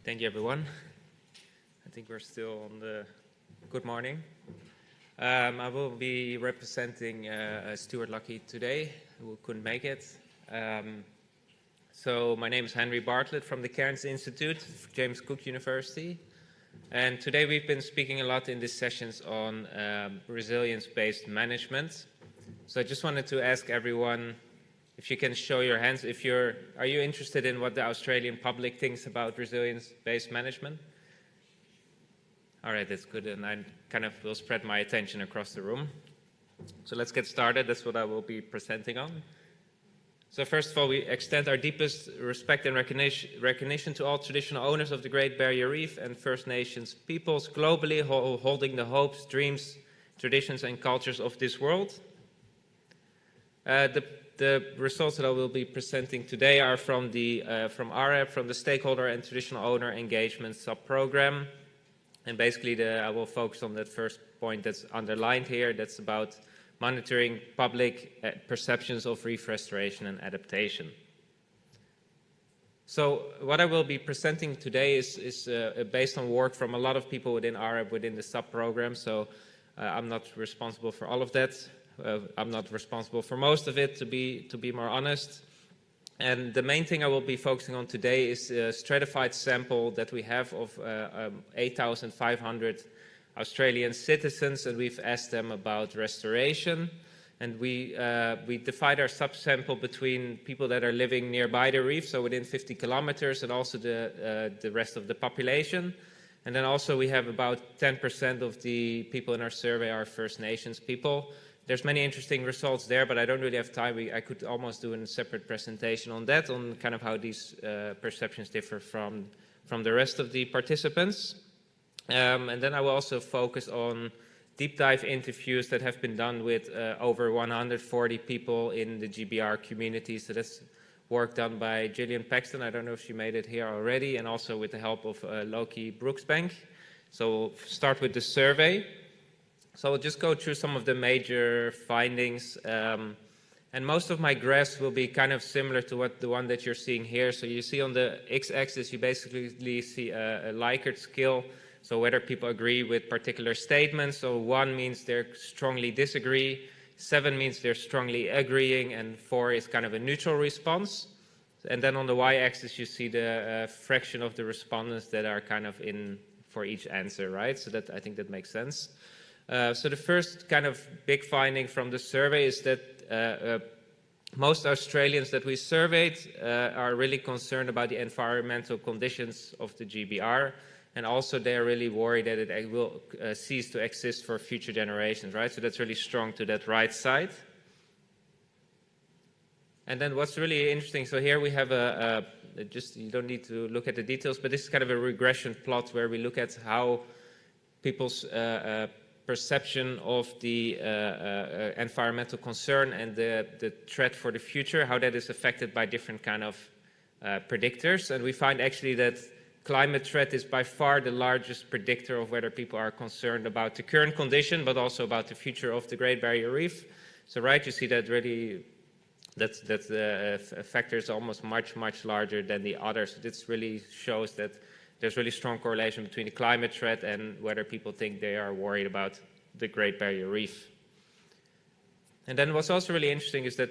Thank you, everyone. I think we're still on the good morning. I will be representing Stuart Lucky today, who couldn't make it. So my name is Henry Bartelet from the Cairns Institute, James Cook University. And today we've been speaking a lot in these sessions on resilience-based management. So I just wanted to ask everyone if you can show your hands, are you interested in what the Australian public thinks about resilience-based management? All right, that's good, and I kind of will spread my attention across the room. So let's get started. That's what I will be presenting on. So first of all, we extend our deepest respect and recognition to all traditional owners of the Great Barrier Reef and First Nations peoples globally holding the hopes, dreams, traditions, and cultures of this world. The results that I will be presenting today are from REP, from the Stakeholder and Traditional Owner Engagement Sub-Program. And basically, I will focus on that first point that's underlined here. That's about monitoring public perceptions of reef restoration and adaptation. So what I will be presenting today is based on work from a lot of people within REP, within the sub-program. So I'm not responsible for all of that. I'm not responsible for most of it, to be more honest. And the main thing I will be focusing on today is a stratified sample that we have of 8,500 Australian citizens, and we've asked them about restoration. And we divide our subsample between people that are living nearby the reef, so within 50 kilometers, and also the rest of the population. And then also we have about 10% of the people in our survey are First Nations people. There's many interesting results there, but I don't really have time. I could almost do a separate presentation on that, on kind of how these perceptions differ from the rest of the participants. And then I will also focus on deep dive interviews that have been done with over 140 people in the GBR community. So that's work done by Gillian Paxton. I don't know if she made it here already, and also with the help of Loki Brooksbank. So we'll start with the survey. So I'll just go through some of the major findings. And most of my graphs will be kind of similar to the one that you're seeing here. So you see on the x-axis, you basically see a Likert scale. So whether people agree with particular statements. So 1 means they strongly disagree, 7 means they're strongly agreeing, and 4 is kind of a neutral response. And then on the y-axis, you see the fraction of the respondents that are kind of in for each answer, right? So that I think that makes sense. So the first kind of big finding from the survey is that most Australians that we surveyed are really concerned about the environmental conditions of the GBR, and also they're really worried that it will cease to exist for future generations, right? So that's really strong to that right side. And then what's really interesting, so here we have you don't need to look at the details, but this is kind of a regression plot where we look at how people's perception of the environmental concern and the threat for the future, how that is affected by different kind of predictors. And we find actually that climate threat is by far the largest predictor of whether people are concerned about the current condition, but also about the future of the Great Barrier Reef. So right, you see that really, that factor is almost much larger than the others. This really shows that there's really strong correlation between the climate threat and whether people think they are worried about the Great Barrier Reef. And then what's also really interesting is that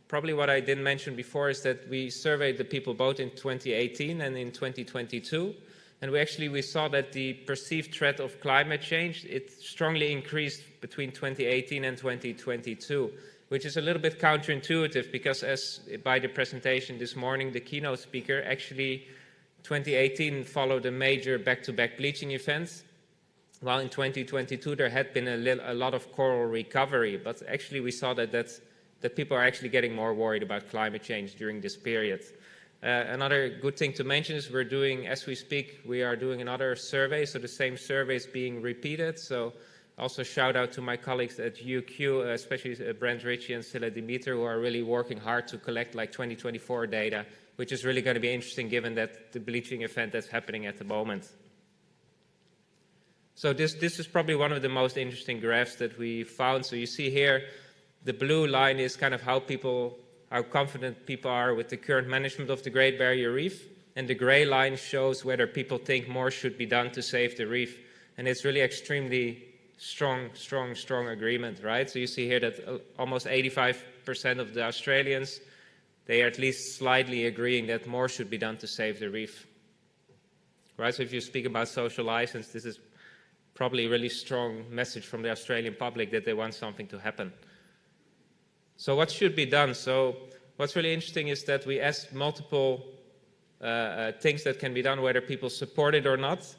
probably what I didn't mention before is that we surveyed the people both in 2018 and in 2022. And we saw that the perceived threat of climate change, it strongly increased between 2018 and 2022, which is a little bit counterintuitive because as by the presentation this morning, the keynote speaker actually 2018 followed a major back-to-back bleaching event, while in 2022 there had been a lot of coral recovery. But actually we saw that people are actually getting more worried about climate change during this period. Another good thing to mention is as we speak, we are doing another survey. So the same survey is being repeated. So also shout out to my colleagues at UQ, especially Brent Ritchie and Scylla Demeter, who are really working hard to collect like 2024 data, which is really going to be interesting given that the bleaching event that's happening at the moment. So this is probably one of the most interesting graphs that we found. So you see here, the blue line is kind of how confident people are with the current management of the Great Barrier Reef. and the gray line shows whether people think more should be done to save the reef. And it's really extremely strong agreement, right? So you see here that almost 85% of the Australians, they are at least slightly agreeing that more should be done to save the reef, right? So if you speak about social license, this is probably a really strong message from the Australian public that they want something to happen. So what should be done? So what's really interesting is that we asked multiple things that can be done, whether people support it or not.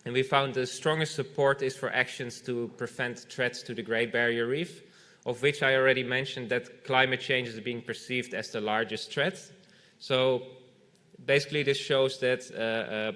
And we found the strongest support is for actions to prevent threats to the Great Barrier Reef, of which I already mentioned that climate change is being perceived as the largest threat. So basically this shows that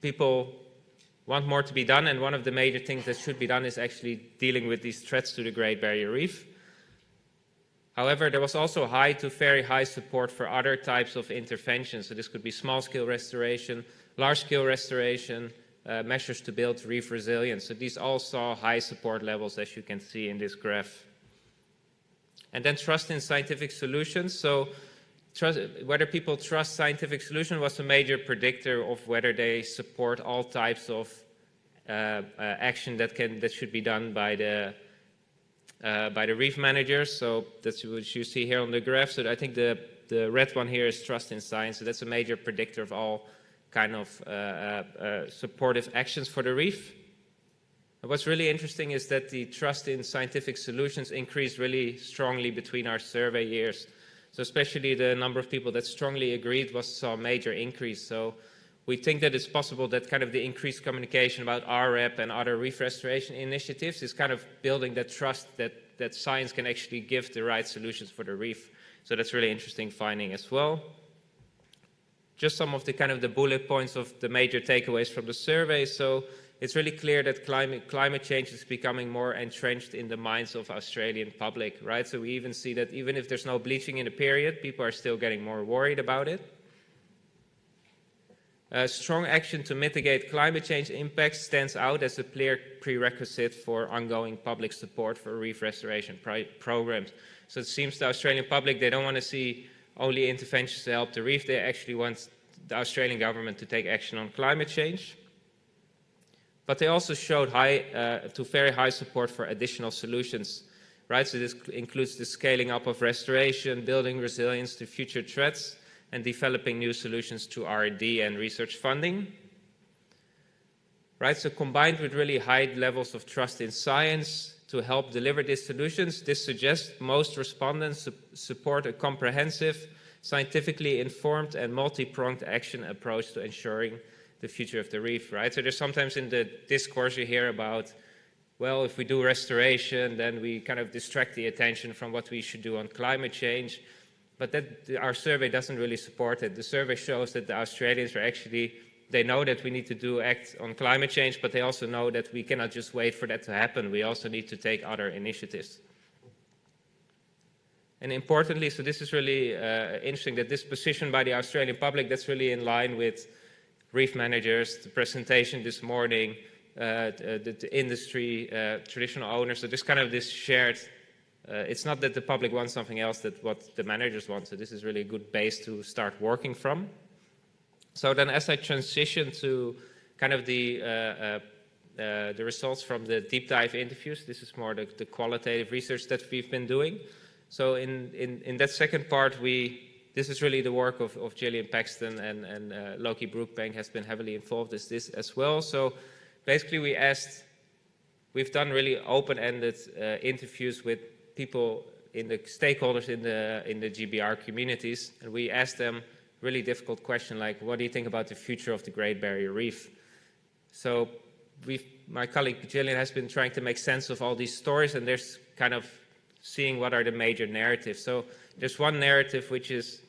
people want more to be done, and one of the major things that should be done is actually dealing with these threats to the Great Barrier Reef. However, there was also high to very high support for other types of interventions. So this could be small-scale restoration, large-scale restoration, measures to build reef resilience. So these all saw high support levels, as you can see in this graph. And then trust in scientific solutions. So whether people trust scientific solutions was a major predictor of whether they support all types of action that should be done by the reef managers. So that's what you see here on the graph. So I think the red one here is trust in science. So that's a major predictor of all kind of supportive actions for the reef. And what's really interesting is that the trust in scientific solutions increased really strongly between our survey years. So especially the number of people that strongly agreed saw a major increase. So we think that it's possible that kind of the increased communication about RREP and other reef restoration initiatives is kind of building that trust that science can actually give the right solutions for the reef. So that's really interesting finding as well. Just some of the kind of the bullet points of the major takeaways from the survey. So it's really clear that climate change is becoming more entrenched in the minds of Australian public, right? So we even see that even if there's no bleaching in the period, people are still getting more worried about it. Strong action to mitigate climate change impacts stands out as a clear prerequisite for ongoing public support for reef restoration programs. So it seems the Australian public, they don't want to see only interventions to help the reef, they actually want the Australian government to take action on climate change. But they also showed very high support for additional solutions, right? So this includes the scaling up of restoration, building resilience to future threats, and developing new solutions through R&D and research funding. Right, so combined with really high levels of trust in science to help deliver these solutions, this suggests most respondents support a comprehensive, scientifically informed and multi-pronged action approach to ensuring the future of the reef, right? So there's sometimes in the discourse you hear about, well, if we do restoration, then we kind of distract the attention from what we should do on climate change. But our survey doesn't really support it. The survey shows that the Australians are actually, they know that we need to act on climate change, but they also know that we cannot just wait for that to happen. We also need to take other initiatives. And importantly, so this is really interesting, that this position by the Australian public, that's really in line with reef managers, the presentation this morning, the industry, traditional owners. So there's kind of this shared, it's not that the public wants something else than what the managers want. So this is really a good base to start working from. So then as I transition to kind of the results from the deep dive interviews, this is more the qualitative research that we've been doing. So in that second part, this is really the work of Gillian Paxton and Loki Brookbank has been heavily involved in this as well. So basically we've done really open-ended interviews with people stakeholders in the GBR communities, and we asked them really difficult question like, what do you think about the future of the Great Barrier Reef? So my colleague Gillian has been trying to make sense of all these stories, and there's kind of seeing what are the major narratives. So there's one narrative which is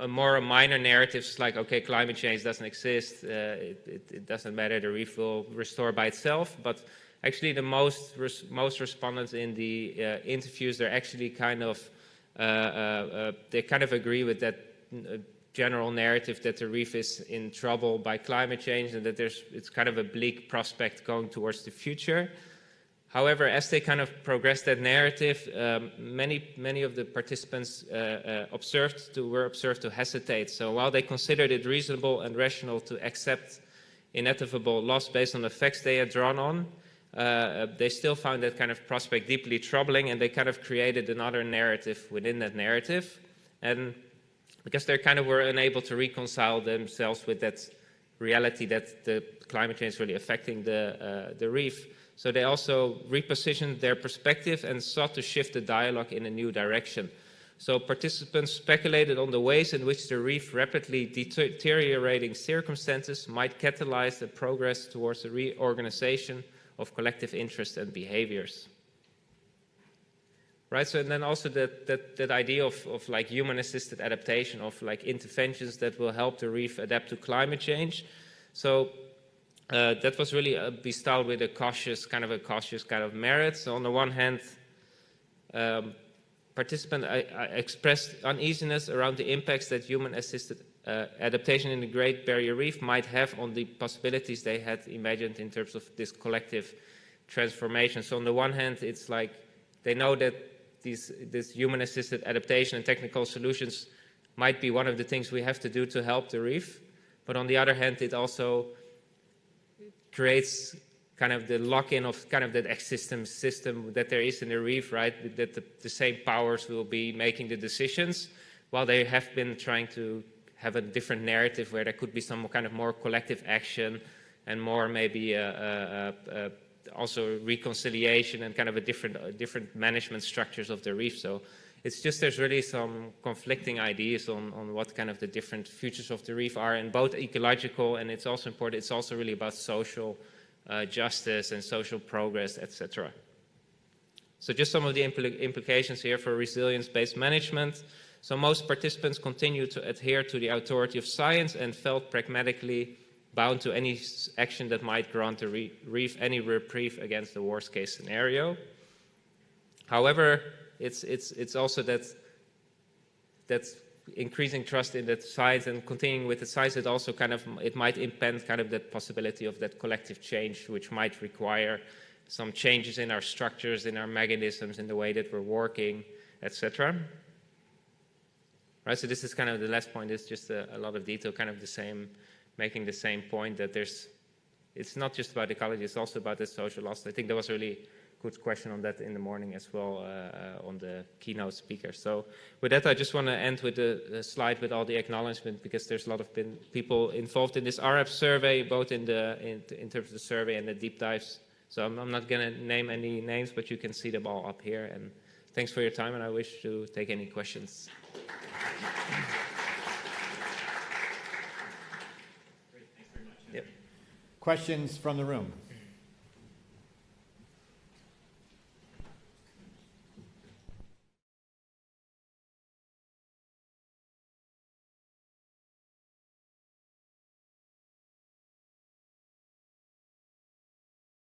a more minor narrative, like, okay, climate change doesn't exist, it doesn't matter, the reef will restore by itself. But actually the most respondents in the interviews, they're actually kind of, they kind of agree with that general narrative that the reef is in trouble by climate change and that it's kind of a bleak prospect going towards the future. However, as they kind of progressed that narrative, many of the participants were observed to hesitate. So while they considered it reasonable and rational to accept inevitable loss based on the facts they had drawn on, they still found that kind of prospect deeply troubling, and they kind of created another narrative within that narrative. And because they kind of were unable to reconcile themselves with that reality that the climate change is really affecting the reef, so they also repositioned their perspective and sought to shift the dialogue in a new direction. So participants speculated on the ways in which the reef rapidly deteriorating circumstances might catalyze the progress towards the reorganization of collective interests and behaviors. Right, so and then also that idea of like human-assisted adaptation, of like interventions that will help the reef adapt to climate change. So that was really bestowed with a cautious kind of merit. So on the one hand, participants expressed uneasiness around the impacts that human-assisted adaptation in the Great Barrier Reef might have on the possibilities they had imagined in terms of this collective transformation. So on the one hand, it's like they know that this human-assisted adaptation and technical solutions might be one of the things we have to do to help the reef. But on the other hand, it also creates kind of the lock-in of kind of that system that there is in the reef, right? That the same powers will be making the decisions, while they have been trying to have a different narrative where there could be some kind of more collective action and more maybe also reconciliation and kind of a different management structures of the reef. So it's just there's really some conflicting ideas on what kind of the different futures of the reef are, and both ecological, and it's also important, it's also really about social justice and social progress, etc. So just some of the implications here for resilience-based management. So most participants continued to adhere to the authority of science and felt pragmatically bound to any action that might grant the reef any reprieve against the worst-case scenario. However, it's also that increasing trust in that science and continuing with the science, it also kind of, it might impede kind of that possibility of that collective change, which might require some changes in our structures, in our mechanisms, in the way that we're working, etc. Right, so this is kind of the last point, is just a lot of detail, kind of the same, making the same point that it's not just about ecology, it's also about the social loss. I think there was a really good question on that in the morning as well on the keynote speaker. So with that, I just want to end with a slide with all the acknowledgement, because there's a lot of people involved in this RF survey, both in terms of the survey and the deep dives. So I'm not going to name any names, but you can see them all up here. And thanks for your time, and I wish to take any questions. Great, thanks very much. Yep. Questions from the room?